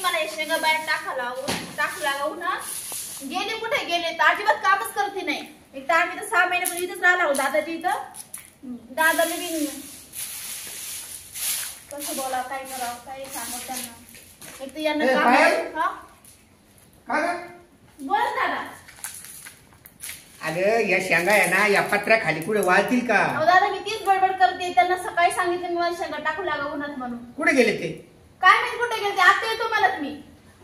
मला शेंगा बाहेर टाकला ना गेले कुठे गेले तर अजिबात कामच करते नाही। एक तर आम्ही तर 6 महिन्यापूर्वी इथंच राहिला होता दादाची इथं। दादा नवीन कसं बोला काय करावं काय सांगू त्यांना। एक तर यांना काम हा बोल दादा। अरे या शेंगा आहे ना या पत्र्या खाली कुठे वाळतील का? अहो दादा मी तीच बडबड करते त्यांना सकाळी सांगितलं मी मला शेंगा टाकू लागा उन्हात म्हणून। कुठे गेले ते? काय माहित कुठे गेले ते आता येतो मलाच मी।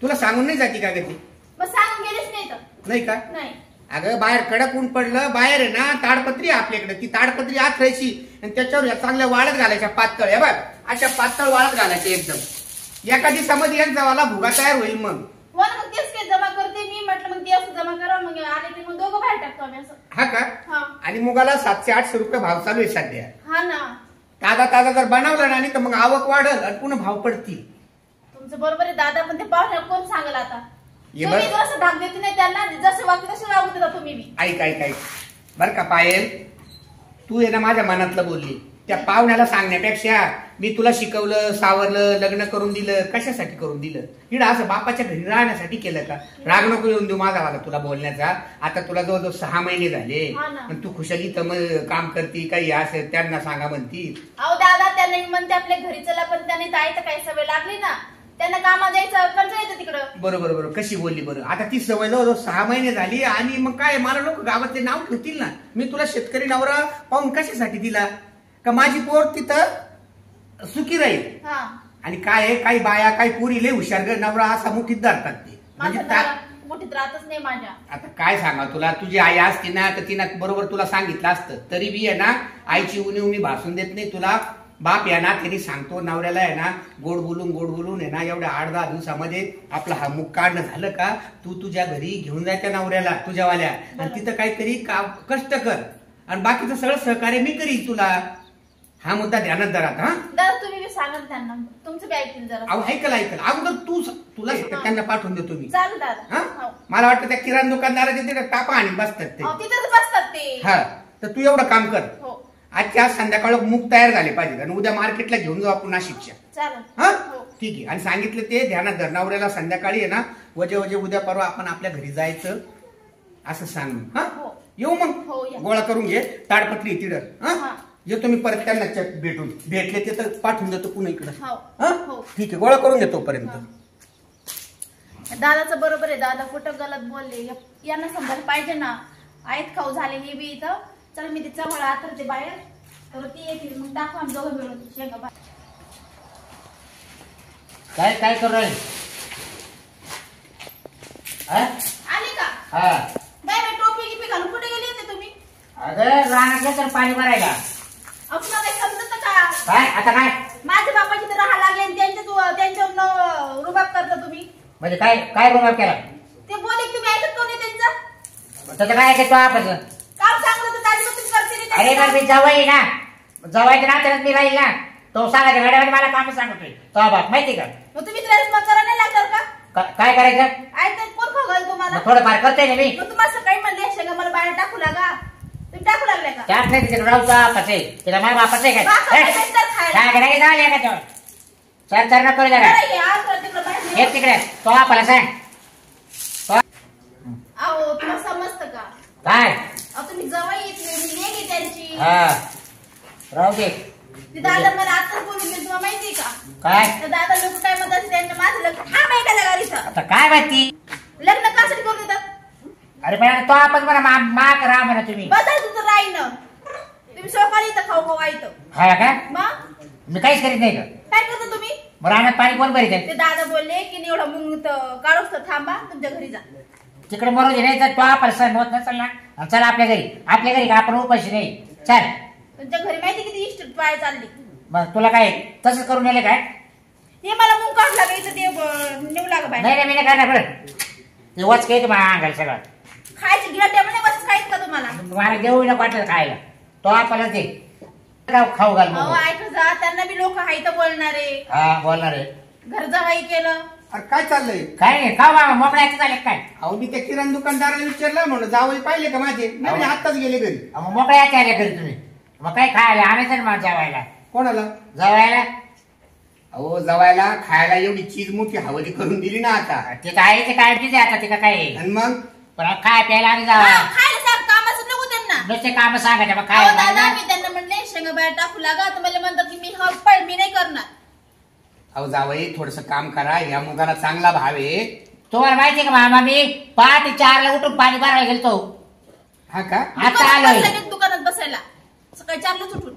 तुला सांगून नाही जाती का ग ती? मग सांगून गेलेच नाही तर नाही का? नाही। अगं बाहेर कडक ऊन पडलं बाहेर आहे ना ताडपत्री आपल्याकडे ती ताडपत्री आत राहायची आणि त्याच्यावर या चांगल्या वाळत घालायच्या पातळ आहे बघ अशा पातळ वाळत घालायच्या एकदम एका दिवसामध्ये यांचा वाला भुगा तयार होईल मग। हो ना मग तेच काही जमा करते मी म्हटलं मग ते असं जमा करा मग आले की मग दोघं बाहेर टाकतो आम्ही असं। हा का? हा आणि मुगाला 700-800 रुपये भाव चालू आहे सध्या। हा ना ताजा जर बनवला ना तर मग आवक वाढल आणि पुन्हा भाव पडतील। तुमचं बरोबर आहे दादा पण ते पाहुण्या कोण सांगेल आता? ये तुम्ही बरं. जसं धाक देते नाही त्यांना जसं वागते तसे वागू देता तुम्ही बी। ऐक बर का पायल तू आहे ना माझ्या मनातलं बोलली त्या पाहुण्याला सांगण्यापेक्षा मी तुला शिकवलं सावरलं लग्न करून दिलं कशासाठी करून दिलं? इकडं असं बापाच्या घरी राहण्यासाठी केलं का? राग नको येऊन देऊ माझा वाला तुला बोलण्याचा। आता तुला जवळजवळ 6 महिने झाले आणि तू खुशाली तर मग काम करती काही असं त्यांना सांगा म्हणती। अहो दादा त्यांना मी म्हणते आपल्या घरी चला पण त्यांनी जायचं काही सवय लागली ना त्यांना कामात जायचं कंटाळा येतं तिकडं। बरोबर कशी बोलली बरं। आता ती सवय जवळजवळ 6 महिने झाली आणि मग काय मला लोक गावातले नाव ठेवतील ना। मी तुला शेतकरी नवरा पाहून कशासाठी दिला का माझी पोर तिथं सुखी राहील। आणि काय आहे काही बाया काही पुरी लय हुशार नवरा असा मुठीत धरतात ते म्हणजे मुठीत राहतच नाही माझ्या। आता काय सांगा तुला तुझी आई असती ना तर तिनं बरोबर तुला सांगितलं असतं तरी बी आहे ना आईची उणीव मी भासून देत नाही तुला। बाप या ना त्यांनी सांगतो नवऱ्याला आहे ना गोड बोलून आहे ना एवढ्या 8-10 दिवसामध्ये आपला हा मुख काढणं झालं का तू तुझ्या घरी घेऊन जायच्या नवऱ्याला तुझ्यावाल्या आणि तिथं काहीतरी कष्ट कर आणि बाकीचं सगळं सहकार्य मी करीन तुला। हा मुद्दा ध्यानात धरा। हा दादा तुम्ही बी सांगा त्यांना तुमचं बी ऐकतील जरा। अहो ऐकल अगोदर तुला त्यांना पाठवून देतो मी। चालू दादा मला वाटतं त्या किराणा दुकानदाराचे तिथे टापा आणि बसतात ते तिथेच बसतात ते। हा तर तू एवढं काम कर आजच्या आज संध्याकाळ मुख तयार झाले पाहिजे आणि उद्या मार्केटला घेऊन जाऊ आपण नाशिकच्या। हा ठीक आहे। आणि सांगितलं ते ध्यानात धर नवऱ्याला संध्याकाळी आहे ना वजे उद्या परवा आपण आपल्या घरी जायचं असं सांग। हा येऊ मग गोळा करून घे ताडपत्री तिथं। हा येतो मी परत त्यांना भेटले ते तर पाठवून देतो पुन्हा इकडं। हा ठीक आहे गोळा करून घेतो पर्यंत। दादाचं बरोबर आहे दादा कुठं गलत बोलले यांना समजायला पाहिजे ना। आयत खाऊ झाले हे बी इथं चल मी ते चवळ आतरते बाहेर तर ती येतील मग टाकू आम्ही दोघं मिळून शेंगा बाहेर। काय करू राहील? आली का? हा बाय टोपी गिपी घालून कुठे गेली होते तुम्ही? अगं रानातलं तर पाणी भरायला। आपण काही समजत का? काय आता काय माझ्या बापाची तर राहा लागले आणि त्यांच्यावर रुबाब करता तुम्ही। म्हणजे काय रुबाब केला? ते बोले तुम्ही ऐकत कोणी त्यांचं? त्याचं काय ऐकतो आपण? काम सांगलं तर दादी तुम्ही करते नाही। अरे पण मी जवाई ना जवायच्या नात्यात मी राहील ना तो सांगायच्या वेळेवर मला काम सांगतोय तो बाप माहिती का? मग तुम्ही त्याला करा नाही लागणार का? काय करायचं? ऐकत कोण खाऊ तुम्हाला? थोडंफार करते ना मी। मग तुम्हाला सकाळी म्हणले शेंगा मला बाहेर टाकू लागा तुम्ही टाकू लागले का? त्यात नाही तिथे राहू बापाचे तिला माझ्या बापाचं आहे काय काय झाले का तो सर नको एक तिकडे तो आपला सांग अहो तुला समजतं का? काय तुम्ही जवळ येतले मी लेगी त्यांची। हा राहू दे ते दादा मला आता बोलून तुला माहितीये का? काय दादा लोक काय म्हणतात त्यांचं माझं लग्न हा माहिती का गाडीचं आता काय माहिती लग्न कासाठी करून देतात? अरे पण तो आपण म्हणा माग राहा म्हणा तुम्ही बसा तुझं राहीन तुम्ही सकाळी इथं खाऊ इथं। हा का? मग मी काहीच करीत नाही का? काय करता तुम्ही? मग राहण्यात पाणी कोण भरीत आहे? ते दादा बोलले की एवढा मुंग काढूच तर थांबा तुमच्या घरी जा तिकडे मरू दे नाही तर तो आपण सण होत नसेल ना चल आपल्या घरी का आपण उपाशी नाही चल तुमच्या घरी माहिती किती इष्ट पाय चालली मग तुला काय तसंच करून नेले काय? हे मला मुंग काढ लागायचं ते नेऊ लागा बाहेर। नाही मी नाही करणार बरं ते वच काही तुम्हाला अंगाल सगळं खायचं गिरा टेबल बस खायचं का तुम्हाला? मला देऊ नको वाटलं खायला तो आपल्याला ते खाऊ घाल ऐक जा त्यांना बी लोक हाय तर बोलणारे। हा बोलणार आहे घर जवाई केलं अरे काय चाललंय? काय नाही का बाबा मोकळ्याचं झाले काय? अहो मी त्या किराणा दुकानदाराला विचारलं म्हणून जावई पाहिले का माझे? नाही आत्ताच गेले घरी। मग मोकळ्याचे आले घरी तुम्ही मग काय खायला आणायचं ना मला जेवायला? कोणाला? जेवायला अहो जवायला खायला एवढी चीज मोठी हवली करून दिली ना आता. ते काय ते काळजीच आहे आता, ते का काय आणि मग पण काय प्यायला आणि हा, जावा खायला सांग, कामाचं नको त्यांना. नुसते काम सांगायचे मग अहो, दादा काय मी त्यांना म्हणले शेंगा बाहेर टाकू लागा, तर मला म्हणतात की मी हा पळ मी नाही करणार. अहो जावई थोडस काम करा, या मुगाला चांगला भाव आहे. तुम्हाला माहितीये का मामा, मी पहाटे 4ला उठून पाणी भरायला गेलतो. हा का आता दुकानात आलोय. बसायला, दुकानात बसायला सकाळी 4लाच उठून.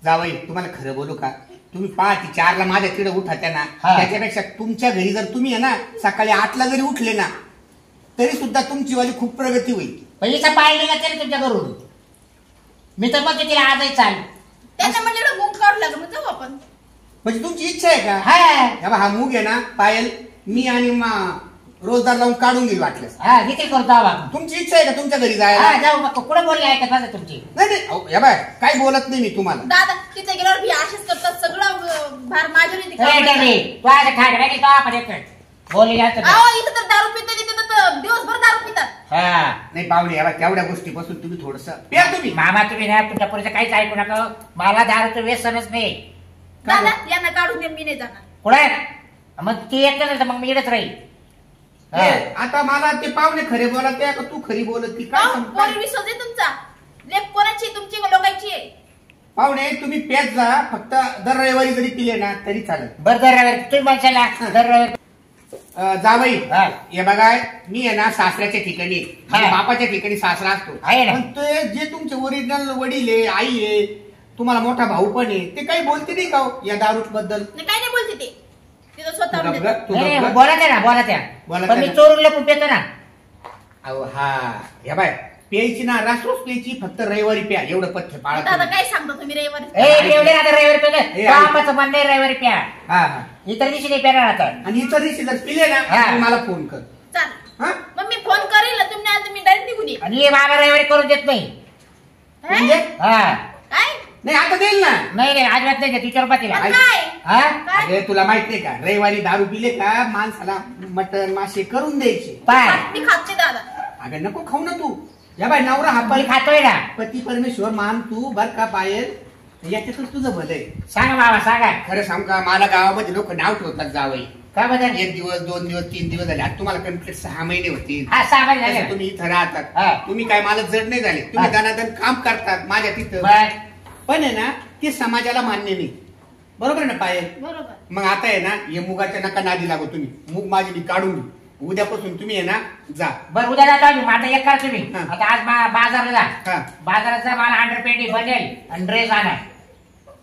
जावई तुम्हाला खरं बोलू का, तुम्ही पहाटे 4ला माझ्या तिकडे उठात्या ना, हा. त्याच्यापेक्षा तुमच्या घरी जर तुम्ही आहे ना सकाळी 8ला जरी उठले ना तरी सुद्धा तुमची वाली खूप प्रगती होईल. पैसा पाहिजे का तरी तुमच्या घरून. मी तर मग तिला आजही चाल. त्यांना म्हणले मूग काढू लागलं, मग जाऊ आपण. म्हणजे तुमची इच्छा आहे का? हा हे बघा, हा मूग आहे ना पायल, मी आणि रोजदार लावून काढून घेईल वाटल्यास. हा विक्री करतो आवा. तुमची इच्छा आहे का तुमच्या घरी जायला? हा जाऊ मग कुठं बोलले ऐकत माझं तुमची. नाही नाही अहो, हे बघ काही बोलत नाही मी तुम्हाला. दादा तिथे गेल्यावर भी अशीच करतात, सगळं भार माझ्यावर येते ए, कामाला. डबे, तू आज ठाकरे की तो आपण येतोय. बोलले जास्त नाही. अहो इथं तर दारू पितात, तिथे तर दिवसभर दारू पितात. हा नाही पाहुणे, हे बघ तेवढ्या गोष्टीपासून तुम्ही थोडस प्या तुम्ही. मामा तुम्ही ना तुमच्या पुढचं काहीच ऐकू नका. मला दारूचं व्यसनच नाही. दादा यांना काढून दे, मी नाही जाणार. कुठे मग ती येत नाही तर मग मी येतच राहील. हा. हे, आता मला ते पाहुणे खरे बोलत आहे का तू खरी बोलत ती काय अहो, सांगू? पोरी विश्वास आहे तुमचा. लेप कोणाची, तुमची का लोकांची आहे? पाहुणे तुम्ही प्याच जा, फक्त दर रविवारी जरी पिले ना तरी चालेल. बरं दर रविवारी तुम्ही म्हणशाला दर रविवारी. जावई हा. हे बघा, मी आहे ना सासऱ्याच्या ठिकाणी हा. बापाच्या ठिकाणी सासरा असतो. आहे ना. पण ते जे तुमचे ओरिजिनल वडील आहे, आई आहे, तुम्हाला मोठा भाऊ पण आहे, ते काही बोलते नाही का हो या दारू बद्दल? नाही, काय नाही बोलते ते. ते तर स्वतः तू म्हणते. गप ग, तू नाही, गप नाही, ग. बोला त्या ना बोला त्या. बोला पण मी त्या. चोरून लपून पेतो ना. अहो हा, हे बाय प्यायची ना रासोस प्यायची, फक्त रविवारी प्या, एवढं पथ्य पाळा दादा तुम्ही. काय सांगता तुम्ही रविवारी? ए एवढे आता रविवारी ए, पेले आई. बापाचं म्हणणं आहे रविवारी प्या. हा हा. इतर दिवशी नाही पेणार आता. आणि इतर दिवशी जर पिले ना हा. तुम्ही मला फोन कर. चालेल. हा मग मी फोन करेल, तुम्ही आज मी डायरेक्ट निघून ये. आणि हे बाबा रविवारी करून देत नाही. म्हणजे हा काय? नाही आता देईल ना. नाही नाही अजिबात नाही तिच्या रुपया तिला. मग काय? हा काय? अरे तुला माहित नाही का, रविवारी दारू पिले का माणसाला मटण मासे करून द्यायचे. पाय मी खाते दादा. अगं नको खाऊ ना तू. या बाय नवरा हा मी खातोय ना. पती परमेश्वर मान तू बर का पायल, याच्यातच तुझं भलं आहे. सांगा बाबा सांगा. खरं सांग का, मला गावामध्ये लोक नाव ठेवतात जावई. काय बदल? 1 दिवस 2 दिवस 3 दिवस झाले, आता तुम्हाला कंप्लीट 6 महिने होतील. हा सामान तसं झालं. तुम्ही इथं हा. राहतात, तुम्ही काय मला जड नाही झाले, तुम्ही हा. दनादन काम करतात माझ्या तिथं. बर पण आहे ना ते समाजाला मान्य नाही. बरोबर आहे ना पायल? बरोबर. मग आता आहे ना हे मुगाच्या नका नादी लागू तुम्ही. मूग माझी मी काढून घेऊ. उद्यापासून तुम्ही आहे ना जा. बर उद्या जातो आम्ही. आता एक करा तुम्ही. हा. आता आज बाजारला हा. जा. बाजारात जा, मला अंडरपेंटी बनेल आणि ड्रेस आणा.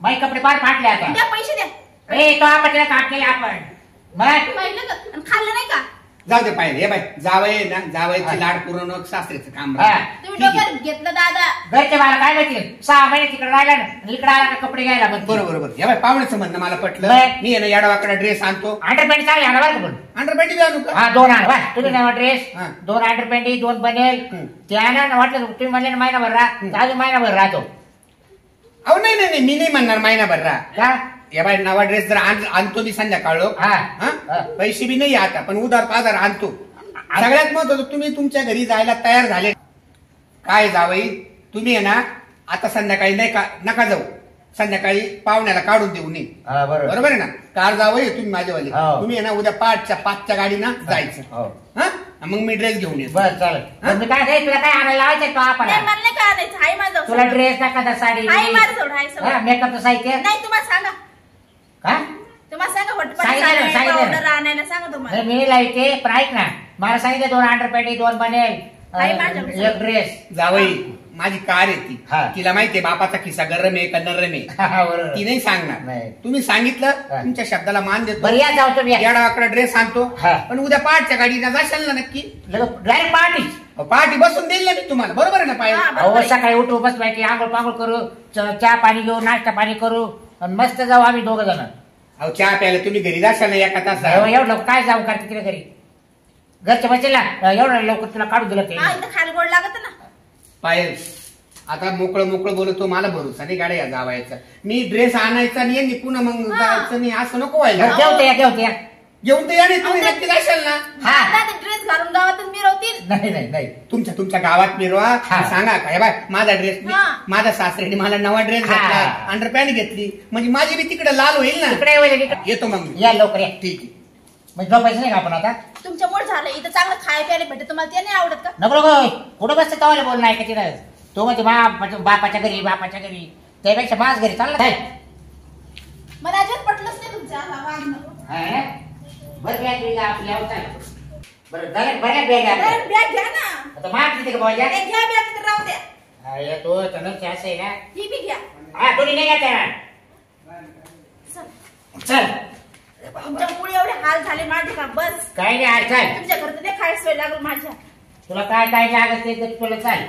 माझे कपडे फार फाटले आता. द्या पैसे द्या. ए तो आपण तिला काम केलं आपण. मग पाहिलं का? आणि खाल्लं नाही का? जाऊ दे पायल. हे बाय जावई आहे ना, हा. जावईची लाड पुरवणं सासऱ्याचं काम हा. राहतं. तुम्ही ठीक आहे. डोक्यात घेतलं दादा. घरचे मला काय माहिती 6 महिने तिकडे राहिला ना आणि इकडे आला का कपडे घ्यायला मग बरोबर बरोबर. हे बाय पाहुण्याचं म्हणणं मला पटलं. बर. मी आहे ना याडवाकडे ड्रेस आणतो. अंडरपेंटी चांगली आणा बरं का पण. अंडरपॅन्टी बी आणू का? हा 2 आणा. बस तुम्ही नवा ड्रेस हा. 2 अंडरपेंटी 2 बनेल. ते आणा ना. वाटलं तुम्ही म्हणले ना महिनाभर राहा तर अजून महिनाभर राहतो. अहो नाही नाही नाही, मी नाही म्हणणार महिनाभर राहा. का या बाय नवा ड्रेस जर आणतो मी संध्याकाळ हा. हा. पैसे बी नाही आता, पण उधार पाजार आणतो. सगळ्यात महत्वाचं तुम्ही तुमच्या घरी जायला तयार झाले काय जावई? तुम्ही आहे ना आता संध्याकाळी नाही का नका जाऊ. संध्याकाळी पाहुण्याला काढून देऊ नये. हा, बरोबर. बरोबर आहे ना? कार जावई तुम्ही माझ्यावाले. हो. तुम्ही आहे ना उद्या 5च्या गाडीनं जायचं. हो. हा मग मी ड्रेस घेऊन येतो. बर चालेल. पण मी काय तुला काय आणायला लावायचं तो आपण. नाही मला नाही का आणायचं. हाय माझं. तुला ड्रेस टाका साडी हाय माझं सोड. हाय सगळं. मेकअपचं साहित्य नाही तुम्हाला सांगा. का तुम्हाला सांगा वटपट सांगितलं ना, सांगितलं ना. पावडर आणायला सांगा तुम्हाला. नाही, मी लावते पण ऐक ना मला सांगितलं 2 अंडरपेंटी 2 बनेल हाय माझ्याकडे. एक ड्रेस. जावई माझी कार आहे ती. हा. तिला माहितीये बापाचा खिसा गरम आहे का नरम आहे. बरोबर. ती नाही सांगणार. नाही. तुम्ही सांगितलं हा. तुमच्या शब्दाला मान देतो. बरं या जाऊ तुम्ही याडावाकडे ड्रेस आणतो. हा. पण उद्या 5च्या गाडीला जाशाल ना नक्की. Direct party. पार्टी बसून देईल ना मी तुम्हाला. बरोबर आहे ना पाय? हा. अहो सकाळी उठू बस पैकी आंघोळ पांघोळ करू चहा पाणी घेऊ नाश्ता पाणी करू आणि मस्त जाऊ आम्ही 2 जण. अहो चहा प्यायला तुम्ही घरी जाशाल ना एका तासात. एवढं लवकर काय जाऊ करते तिकडे घरी घरच्या बच्चेला एवढं लवकर तुला काढून दिलं ते. हा इथं खायला गोड लागत ना. पायल आता मोकळं बोलतो. मला भरोसा नाही गाड्या जावायचा. मी ड्रेस आणायचा नाही आणि पुन्हा मग जायचं नाही असं नको व्हायला. घेऊ या घेऊन तर या नाही तुम्ही नक्की जाशाल ना. हा ड्रेस घालून गावातून मिरवतील. नाही नाही नाही तुमच्या गावात मिरवा. हा. सांगा काय बाय माझा ड्रेस हा. माझ्या सासऱ्याने मला नवा ड्रेस हा. घेतला अंडरपॅन्ट घेतली म्हणजे माझी बी तिकडे लाल होईल ना. इकडे ये, इकडे. येतो मग मी. या लवकर या. ठीक आहे. म्हणजे झोपायचं नाही का आपण आता? तुमच्यामुळे झालं इथं चांगलं खायला प्यायला भेटत तुम्हाला ते नाही आवडत का? नको नको कुठं बसते तवाला बोलणं आहे का तिथं? तो म्हणजे बापाच्या घरी त्यापेक्षा माझ घरी चालला काय? मला अजिबात पटलंच नाही तुमचं हा वागणं. बरं बॅग बिग आपल्या बरं झालं बरं बॅग आपल्या बॅग घ्या ना. आता माग किती का बाबा घ्या बॅग तर राहू द्या. तो तनच असं आहे ना. ही बी घ्या. हा कोणी नाही घ्या चल. चल तुमच्यामुळे एवढे हाल झाले माझे का बस. काय नाही चल तुमच्या घरचं ते खायला सोय लागल माझ्या. तुला काय लागत ते तुला चाल